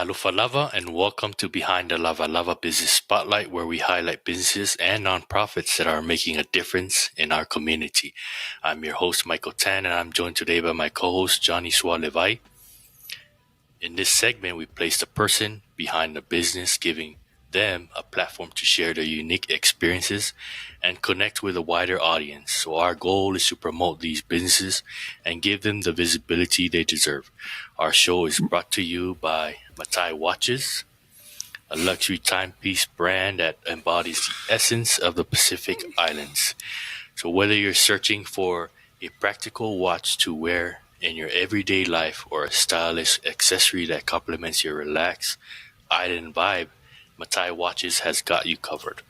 Mahalo lava, and welcome to Behind the Lava Business Spotlight, where we highlight businesses and nonprofits that are making a difference in our community. I'm your host, Michael Tan, and I'm joined today by my co-host, Johnny Swalevai. In this segment, we place the person behind the business, giving them a platform to share their unique experiences and connect with a wider audience. So our goal is to promote these businesses and give them the visibility they deserve. Our show is brought to you by Matai Watches, a luxury timepiece brand that embodies the essence of the Pacific Islands. So whether you're searching for a practical watch to wear in your everyday life or a stylish accessory that complements your relaxed island vibe, Matai Watches has got you covered.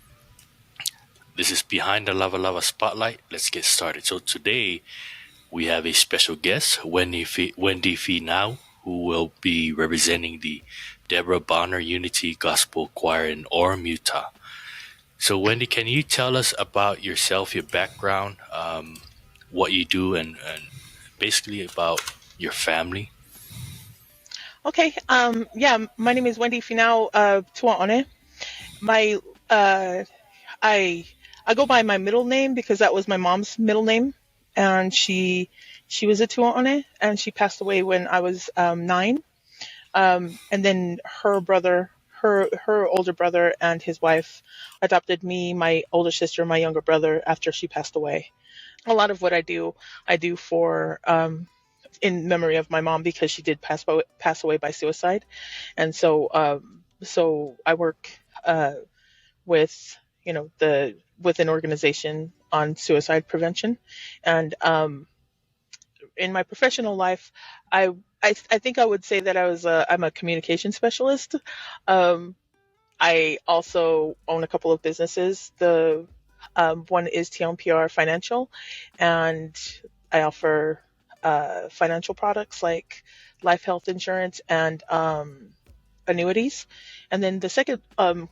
This is Behind the Lava Spotlight. Let's get started. So today we have a special guest, Wendy Finau, who will be representing the Deborah Bonner Unity Gospel Choir in Orem, Utah. So Wendy, can you tell us about yourself, your background, what you do, and basically about your family? Okay. My name is Wendy Finau Tuaone. My I go by my middle name because that was my mom's middle name, and she was a Tuaone, and she passed away when I was 9. And then her older brother and his wife adopted me, my older sister, my younger brother after she passed away. A lot of what I do for in memory of my mom because she did pass away by suicide, and so I work with with an organization on suicide prevention, and in my professional life, I think I would say that I'm a communication specialist. I also own a couple of businesses. The one is TMPR Financial, and I offer financial products like life health insurance and annuities. And then the second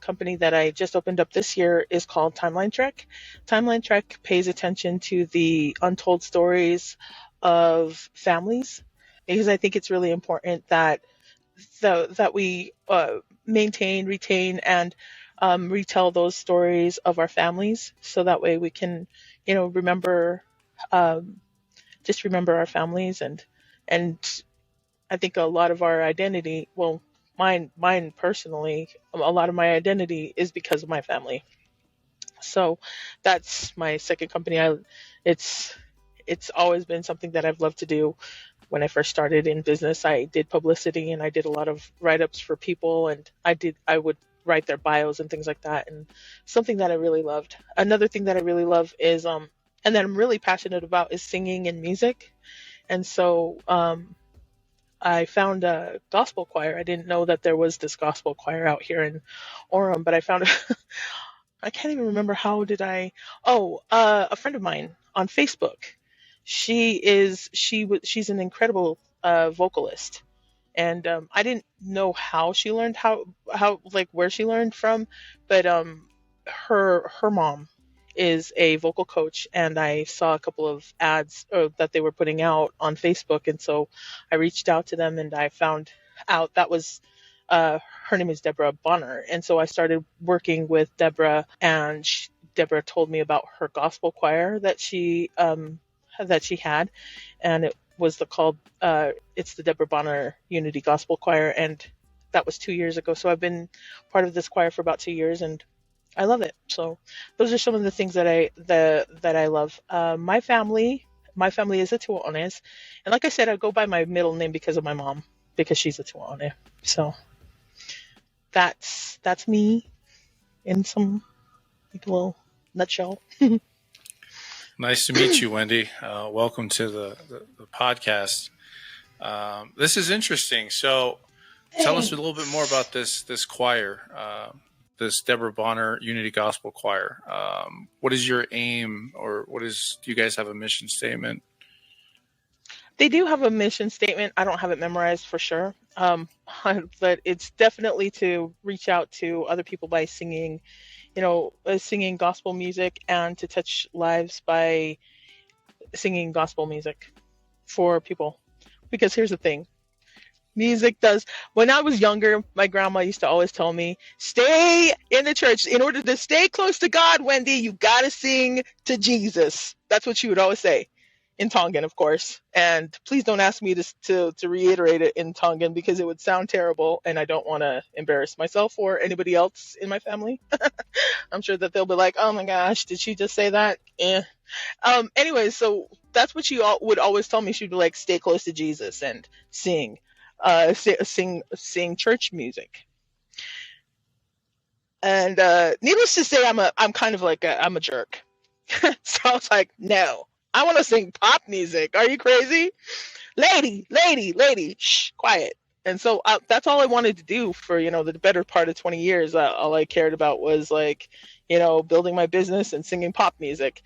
company that I just opened up this year is called Timeline Trek. Timeline Trek pays attention to the untold stories of families, because I think it's really important that we maintain, retain, and retell those stories of our families, so that way we can, remember, just remember our families, and I think a lot of our identity, well, mine personally, a lot of my identity is because of my family. So that's my second company. It's always been something that I've loved to do. When I first started in business, I did publicity, and I did a lot of write-ups for people, and I would write their bios and things like that, and something that I really loved. Another thing that I really love is and that I'm really passionate about is singing and music. And so I found a gospel choir. I didn't know that there was this gospel choir out here in Orem, but I found I can't even remember how did I. A friend of mine on Facebook. She's an incredible vocalist, and I didn't know how she learned how like where she learned from, but her mom is a vocal coach, and I saw a couple of ads that they were putting out on Facebook, and so I reached out to them, and I found out that was her name is Deborah Bonner, and so I started working with Deborah, and Deborah told me about her gospel choir that she had, and it was it's the Deborah Bonner Unity Gospel Choir, and that was 2 years ago. So I've been part of this choir for about 2 years, and I love it. So those are some of the things that I love. My family is a Tuaones, and like I said, I go by my middle name because of my mom, because she's a Tuaone. So that's me in some a little nutshell. Nice to meet you, Wendy. Welcome to the podcast. This is interesting. So tell us a little bit more about this choir, this Deborah Bonner Unity Gospel Choir. What is your aim, or do you guys have a mission statement? They do have a mission statement. I don't have it memorized for sure. But it's definitely to reach out to other people by singing, singing gospel music, and to touch lives by singing gospel music for people. Because here's the thing. Music does. When I was younger, my grandma used to always tell me, stay in the church. In order to stay close to God, Wendy, you got to sing to Jesus. That's what she would always say, in Tongan, of course. And please don't ask me to reiterate it in Tongan because it would sound terrible and I don't want to embarrass myself or anybody else in my family. I'm sure that they'll be like, oh my gosh, did she just say that? Anyway, so that's what she would always tell me. She'd be like, stay close to Jesus and sing, sing church music. And needless to say, I'm kind of like I'm a jerk. So I was like, no, I want to sing pop music. Are you crazy? Lady, shh, quiet. And so that's all I wanted to do for, the better part of 20 years. All I cared about was like, building my business and singing pop music.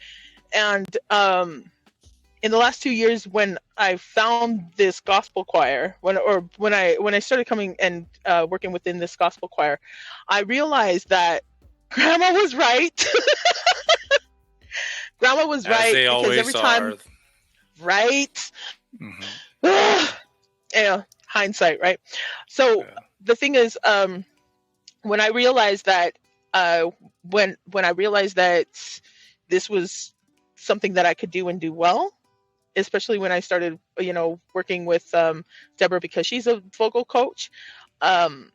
And in the last 2 years, when I found this gospel choir, when I started coming and working within this gospel choir, I realized that Grandma was right. Grandma was right. As they because always every time, are. right? Mm-hmm. Yeah, hindsight, right? So the thing is, when I realized that, when I realized that this was something that I could do and do well, especially when I started, working with Deborah because she's a vocal coach, it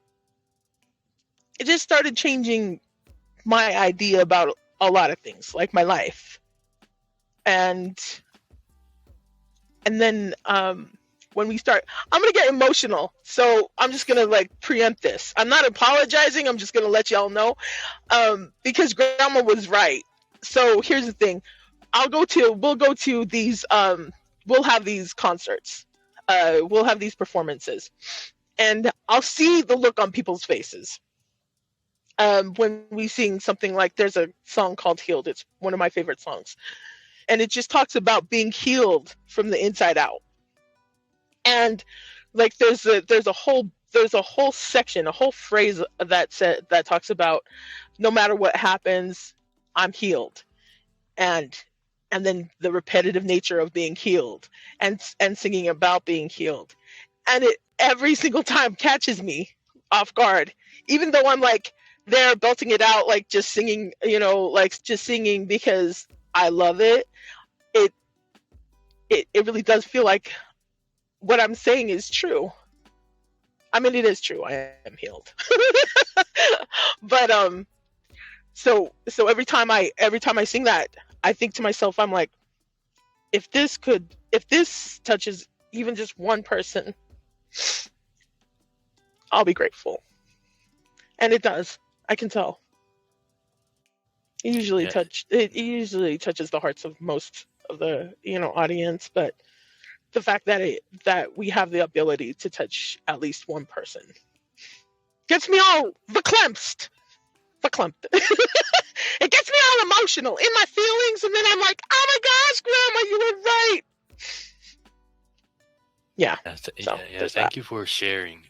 just started changing my idea about a lot of things, like my life. And then when we start, I'm going to get emotional. So I'm just going to preempt this. I'm not apologizing. I'm just going to let y'all know because Grandma was right. So here's the thing. We'll go to these, we'll have these concerts. We'll have these performances. And I'll see the look on people's faces. When we sing something like, there's a song called Healed. It's one of my favorite songs. And it just talks about being healed from the inside out. And there's a whole section, a whole phrase that talks about no matter what happens, I'm healed. And then the repetitive nature of being healed and singing about being healed. And it every single time catches me off guard, even though I'm there belting it out, just singing, just singing because I love it. It really does feel like what I'm saying is true. I mean, it is true. I am healed. But so every time I sing that, I think to myself, I'm like, if this touches even just one person, I'll be grateful. And it does. I can tell. It usually touches the hearts of most of the audience, but the fact that we have the ability to touch at least one person gets me all verklempt. It gets me all emotional in my feelings, and then I'm like, oh my gosh, Grandma, you were right. Yeah. Thank you for sharing.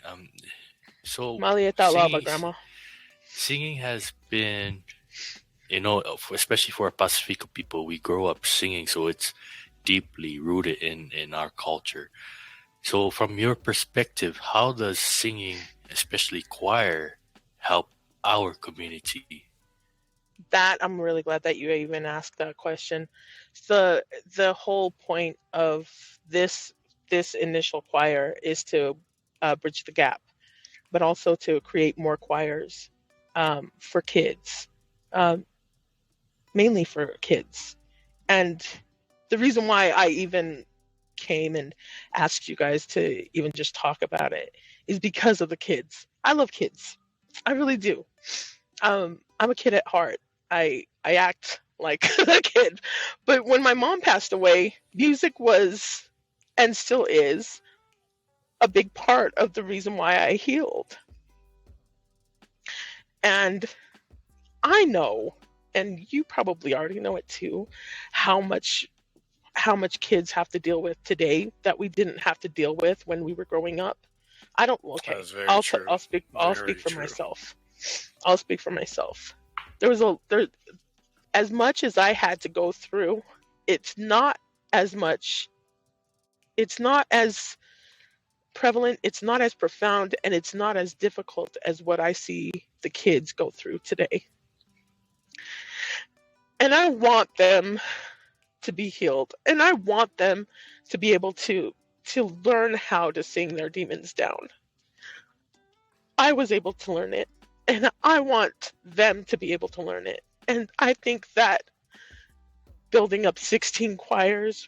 So Malieta lava, Grandma. Singing has been, especially for Pacifico people, we grow up singing, so it's deeply rooted in our culture. So from your perspective, how does singing, especially choir, help our community? That I'm really glad that you even asked that question. The whole point of this initial choir is to bridge the gap, but also to create more choirs for kids, mainly for kids. And the reason why I even came and asked you guys to even just talk about it is because of the kids. I love kids. I really do. I'm a kid at heart. I act like a kid. But when my mom passed away, music was, and still is, a big part of the reason why I healed. And I know, and you probably already know it too, how much kids have to deal with today that we didn't have to deal with when we were growing up. I don't. Okay, I'll speak for myself. I'll speak for myself. As much as I had to go through, it's not as prevalent, it's not as profound, and it's not as difficult as what I see the kids go through today. And I want them to be healed, and I want them to be able to learn how to sing their demons down. I was able to learn it, and I want them to be able to learn it. And I think that building up 16 choirs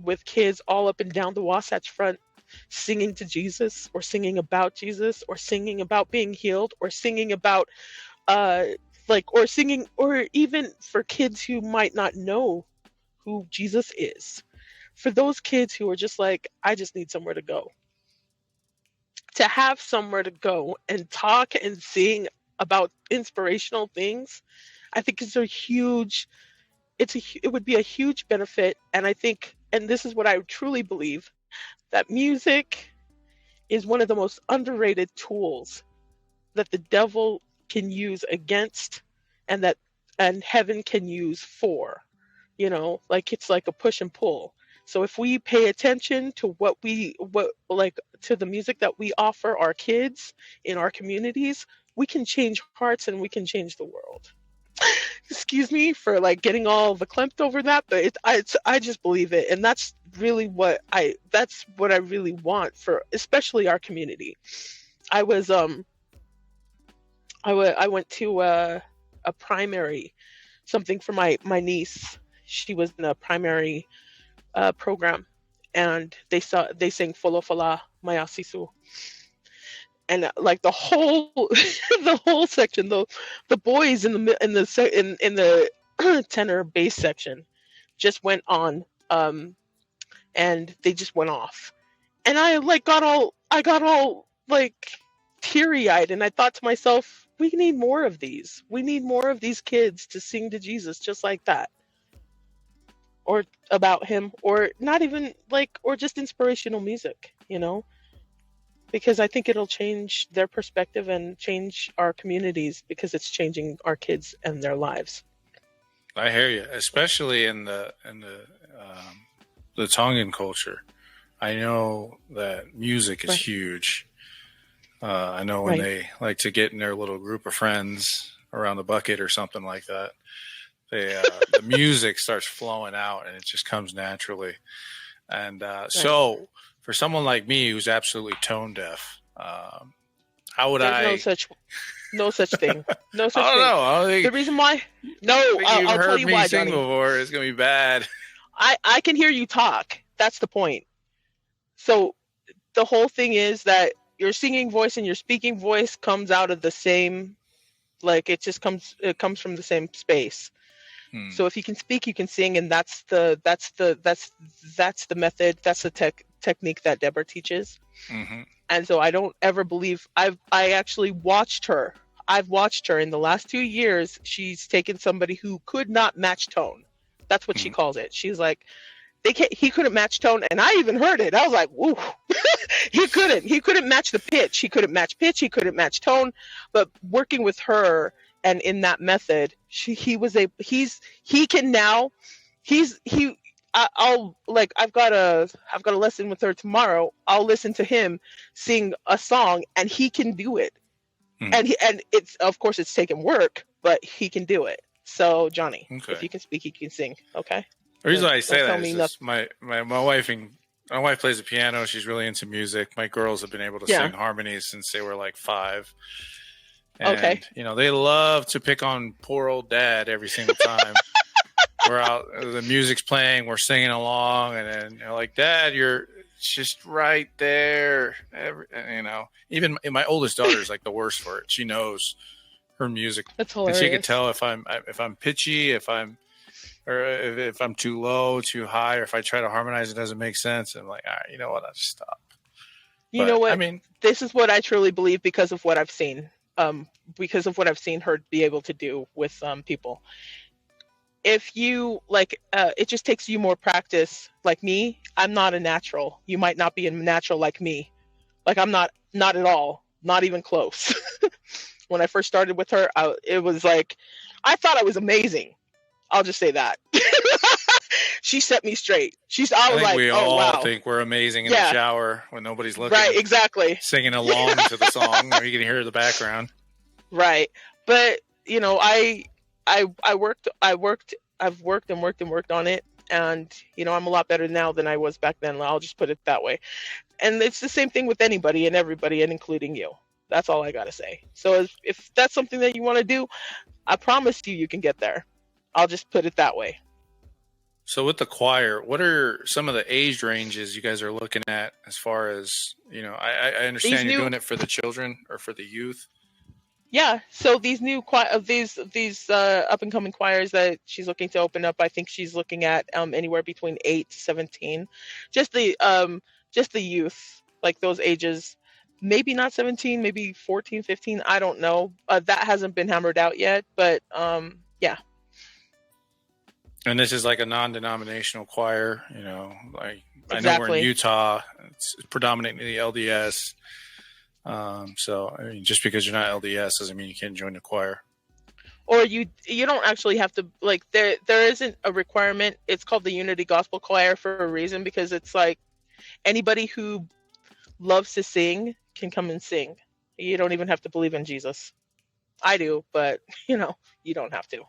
with kids all up and down the Wasatch Front singing to Jesus, or singing about Jesus, or singing about being healed, or singing about or singing, or even for kids who might not know who Jesus is, for those kids who are just like, I just need somewhere to go, to have somewhere to go and talk and sing about inspirational things, I think is a huge, it would be a huge benefit. And I think, and this is what I truly believe, that music is one of the most underrated tools that the devil can use against, and heaven can use for, like it's like a push and pull. So if we pay attention to to the music that we offer our kids in our communities, we can change hearts and we can change the world. Excuse me for like getting all verklempt over that, but I just believe it, and that's really what I really want for especially our community. I went to a primary, something for my niece. She was in a primary program, and they sang Folo Fala Maya Sisu, and like the whole the whole section, the boys in the tenor bass section just went on, and they just went off, and I got all like teary-eyed, and I thought to myself, we need more of these. We need more of these kids to sing to Jesus just like that, or about him, or not even or just inspirational music, because I think it'll change their perspective and change our communities, because it's changing our kids and their lives. I hear you, especially in the Tongan culture. I know that music is huge. I know when they like to get in their little group of friends around the bucket or something like that, the music starts flowing out and it just comes naturally. And so for someone like me who's absolutely tone deaf, how would There's no such thing. No such I don't thing. know. I don't think, the reason why? No, I'll tell you why, Johnny. Before. It's gonna be bad. I can hear you talk. That's the point. So the whole thing is that your singing voice and your speaking voice comes out of the same, it comes from the same space. So if you can speak, you can sing, and that's the method, that's the technique that Deborah teaches. Mm-hmm. And so I don't ever believe, I actually watched her. I've watched her in the last 2 years. She's taken somebody who could not match tone. That's what she calls it. She's like, he couldn't match tone, and I even heard it. I was like, woo. He couldn't match the pitch. He couldn't match pitch. He couldn't match tone. But working with her and in that method, I've got a lesson with her tomorrow. I'll listen to him sing a song, and he can do it. And it's, of course, it's taken work, but he can do it. So Johnny, if you can speak, you can sing. Okay. The reason why I say that is my wife plays the piano. She's really into music. My girls have been able to sing harmonies since they were like 5. And, they love to pick on poor old dad every single time. We're out, the music's playing, we're singing along, and then they're like, Dad, you're just right there. Even my oldest daughter is like the worst for it. She knows her music. That's hilarious. And she can tell if I'm pitchy, if I'm too low, too high, or if I try to harmonize, it doesn't make sense. I'm like, all right, you know what? I'll just stop. You know what? I mean, this is what I truly believe because of what I've seen. Because of what I've seen her be able to do with people. If you it just takes you more practice. Like me, I'm not a natural. You might not be a natural like me. I'm not at all, not even close. When I first started with her, it was like, I thought I was amazing. I'll just say that. She set me straight. I I was think like, we oh all wow, think we're amazing in the yeah, shower when nobody's right, looking, exactly, singing along to the song, or you can hear the background. right. But I've worked and worked and worked on it, and I'm a lot better now than I was back then. I'll just put it that way. And it's the same thing with anybody and everybody, and including you. That's all I gotta say. So if that's something that you want to do, I promise you can get there. I'll just put it that way. So with the choir, what are some of the age ranges you guys are looking at as far as, I understand you're doing it for the children or for the youth. Yeah, so these new these up and coming choirs that she's looking to open up, I think she's looking at anywhere between 8 to 17. Just the youth, like those ages, maybe not 17, maybe 14, 15, I don't know. That hasn't been hammered out yet, but yeah. And this is like a non-denominational choir, like Exactly. I know we're in Utah, it's predominantly the LDS. So I mean, just because you're not LDS doesn't mean you can't join the choir. Or you don't actually have to, like, there isn't a requirement. It's called the Unity Gospel Choir for a reason, because it's like anybody who loves to sing can come and sing. You don't even have to believe in Jesus. I do, but you don't have to.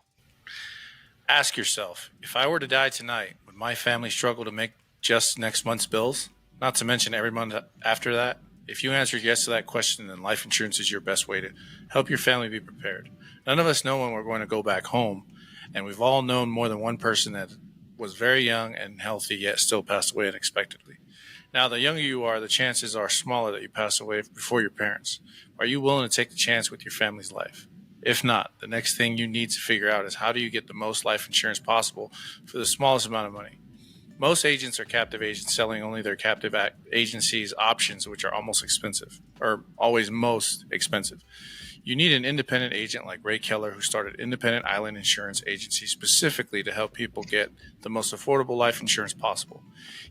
Ask yourself, if I were to die tonight, would my family struggle to make just next month's bills? Not to mention every month after that? If you answer yes to that question, then life insurance is your best way to help your family be prepared. None of us know when we're going to go back home, and we've all known more than one person that was very young and healthy yet still passed away unexpectedly. Now, the younger you are, the chances are smaller that you pass away before your parents. Are you willing to take the chance with your family's life? If not, the next thing you need to figure out is how do you get the most life insurance possible for the smallest amount of money. Most agents are captive agents selling only their captive agency's options, which are almost expensive, or always most expensive. You need an independent agent like Ray Keller, who started Independent Island Insurance Agency specifically to help people get the most affordable life insurance possible.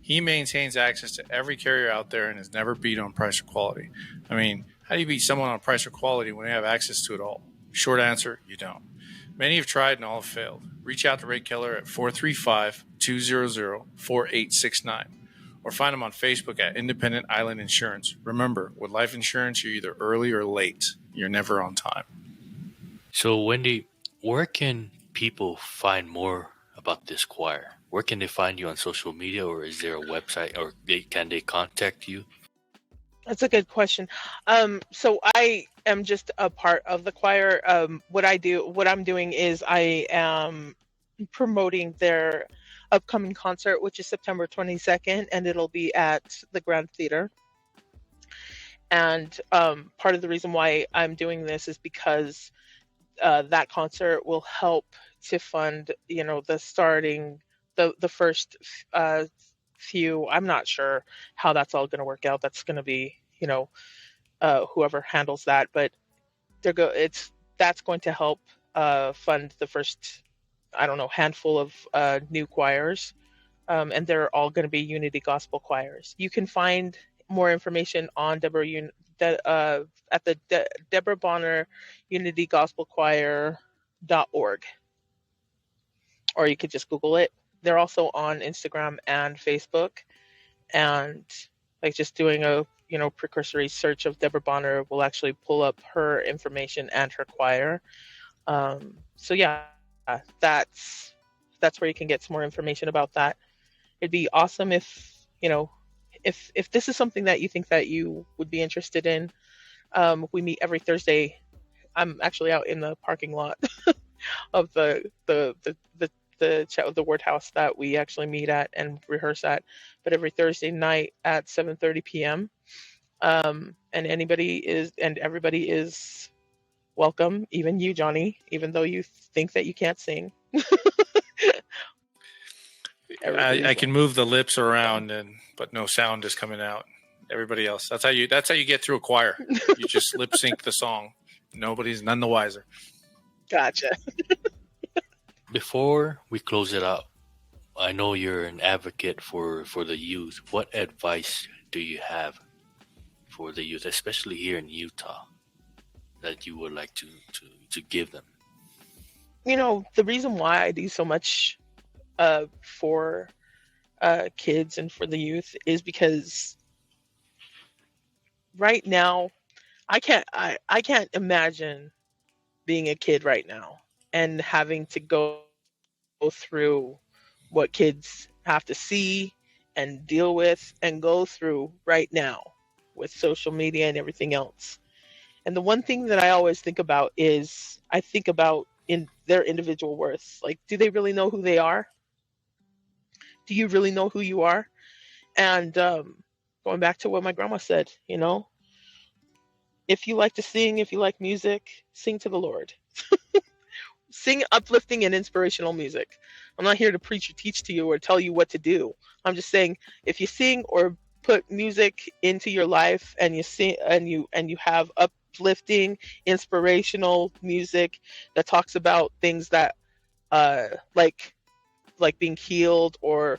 He maintains access to every carrier out there and is never beat on price or quality. I mean, how do you beat someone on price or quality when you have access to it all? Short answer, you don't. Many have tried and all have failed. Reach out to Ray Keller at 435-200-4869 or find him on Facebook at Independent Island Insurance. Remember, with life insurance, you're either early or late. You're never on time. So, Wendy, where can people find more about this choir? Where can they find you on social media, or is there a website, or can they contact you? That's a good question. So I am just a part of the choir. What I'm doing is I am promoting their upcoming concert, which is September 22nd, and it'll be at the Grand Theater. And part of the reason why I'm doing this is because that concert will help to fund, the first few. I'm not sure how that's all going to work out. That's going to be, whoever handles that, but that's going to help fund the first, I don't know, handful of new choirs, and they're all going to be Unity Gospel choirs. You can find more information on Deborah at the Deborah Bonner Unity Gospel Choir.org, or you could just Google it. They're also on Instagram and Facebook, and like just doing a precursory search of Deborah Bonner will actually pull up her information and her choir. So yeah, that's where you can get some more information about that. It'd be awesome if if this is something that you think that you would be interested in. We meet every Thursday. I'm actually out in the parking lot of the ward house that we actually meet at and rehearse at, but every Thursday night at 7:30 p.m. And everybody is welcome, even you, Johnny, even though you think that you can't sing. I can move the lips around, but no sound is coming out. Everybody else, that's how you get through a choir. You just lip sync the song. Nobody's none the wiser. Gotcha. Before we close it out, I know you're an advocate for the youth. What advice do you have for the youth, especially here in Utah, that you would like to give them? The reason why I do so much for kids and for the youth is because right now I can't imagine being a kid right now and having to go through what kids have to see and deal with and go through right now with social media and everything else. And the one thing that I always think about is I think about in their individual worth. Like, do they really know who they are? Do you really know who you are? And going back to what my grandma said, if you like to sing, if you like music, sing to the Lord. Sing uplifting and inspirational music. I'm not here to preach or teach to you or tell you what to do. I'm just saying if you sing or put music into your life and you sing and you have uplifting, inspirational music that talks about things that like being healed or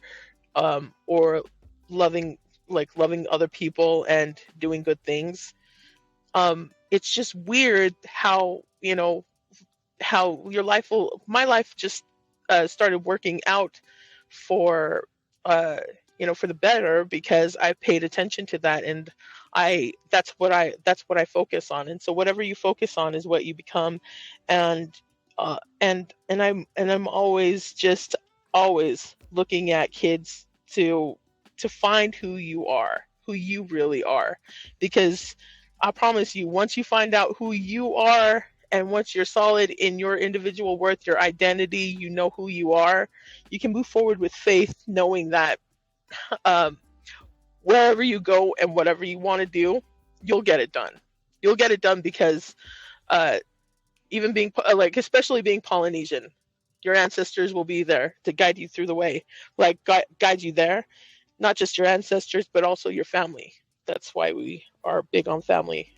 loving loving other people and doing good things. It's just weird how how my life just started working out for for the better because I paid attention to that, and that's what I focus on. And so whatever you focus on is what you become. And I'm always looking at kids to find who you really are, because I promise you, once you find out who you are, and once you're solid in your individual worth, your identity, you know who you are, you can move forward with faith, knowing that um, wherever you go and whatever you want to do, you'll get it done. You'll get it done because even being especially being Polynesian, your ancestors will be there to guide you through the way, guide you there. Not just your ancestors, but also your family. That's why we are big on family.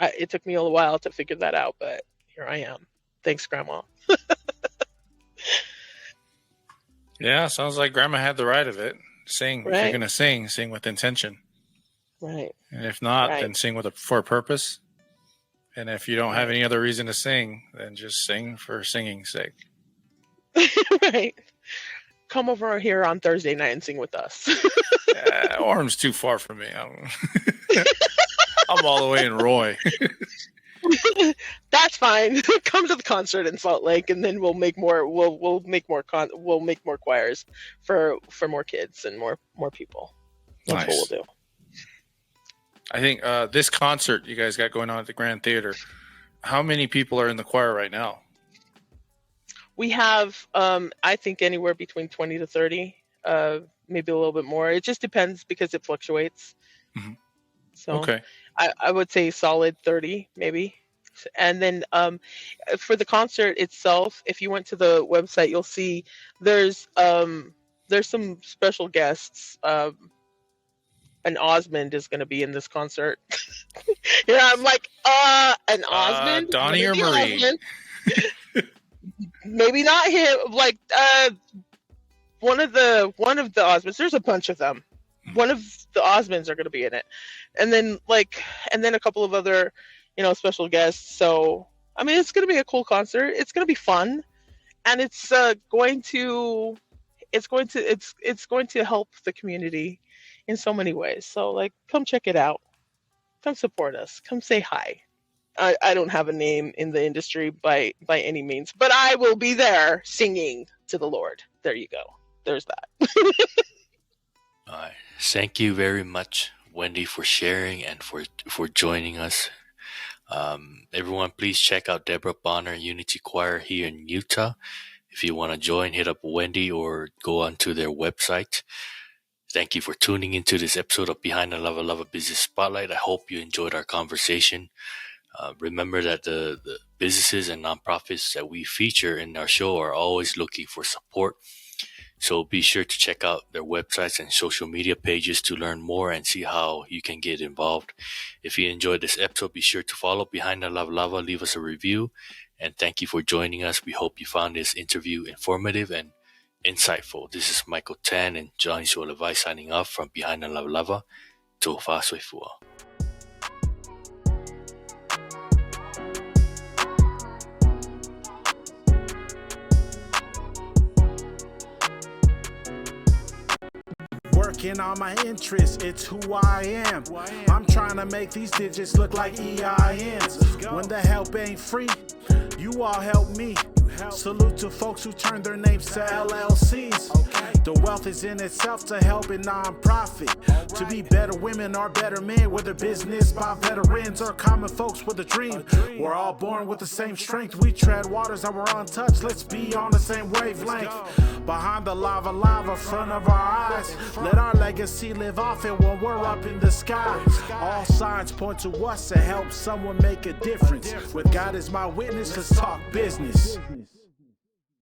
It took me a while to figure that out, but here I am. Thanks, Grandma. Yeah, sounds like Grandma had the right of it. Sing. Right. If you're going to sing with intention. Right. And if not, then sing for a purpose. And if you don't have any other reason to sing, then just sing for singing's sake. Right. Come over here on Thursday night and sing with us. Orm's too far from me. I'm all the way in Roy. That's fine. Come to the concert in Salt Lake, and then we'll make more. We'll make more choirs for more kids and more people. That's nice. What we'll do. I think this concert you guys got going on at the Grand Theater. How many people are in the choir right now? We have, I think, anywhere between 20 to 30, maybe a little bit more. It just depends because it fluctuates. Mm-hmm. So okay. I would say solid 30, maybe. And then for the concert itself, if you went to the website, you'll see there's some special guests. An Osmond is going to be in this concert. Yeah, I'm like, an Osmond? Donnie or Marie? Maybe not him. Like one of the Osmonds. There's a bunch of them. One of the Osmonds are going to be in it, and then a couple of other, special guests. So I mean, it's going to be a cool concert. It's going to be fun, and it's going to help the community in so many ways. So come check it out. Come support us. Come say hi. I don't have a name in the industry by any means, but I will be there singing to the Lord. There you go. There's that. All right. Thank you very much, Wendy, for sharing and for joining us. Everyone, please check out Deborah Bonner Unity Choir here in Utah. If you want to join, hit up Wendy or go onto their website. Thank you for tuning into this episode of Behind the Lava Business Spotlight. I hope you enjoyed our conversation. Remember that the businesses and nonprofits that we feature in our show are always looking for support. So be sure to check out their websites and social media pages to learn more and see how you can get involved. If you enjoyed this episode, be sure to follow Behind the Lava, leave us a review, and thank you for joining us. We hope you found this interview informative and insightful. This is Michael Tan and Johnny Levi signing off from Behind the Lava. Tofa Soifua. working on my interests, it's who I am. I'm trying to make these digits look like EINs. When the help ain't free, you all help me. Salute to folks who turn their names to LLCs. The wealth is in itself to help a non-profit. To be better women or better men, whether business by veterans or common folks with a dream. We're all born with the same strength. We tread waters that were untouched. Let's be on the same wavelength. Behind the lava, front of our eyes. Let our legacy live off it when we're up in the sky. All signs point to us to help someone make a difference. With God as my witness, let's talk business.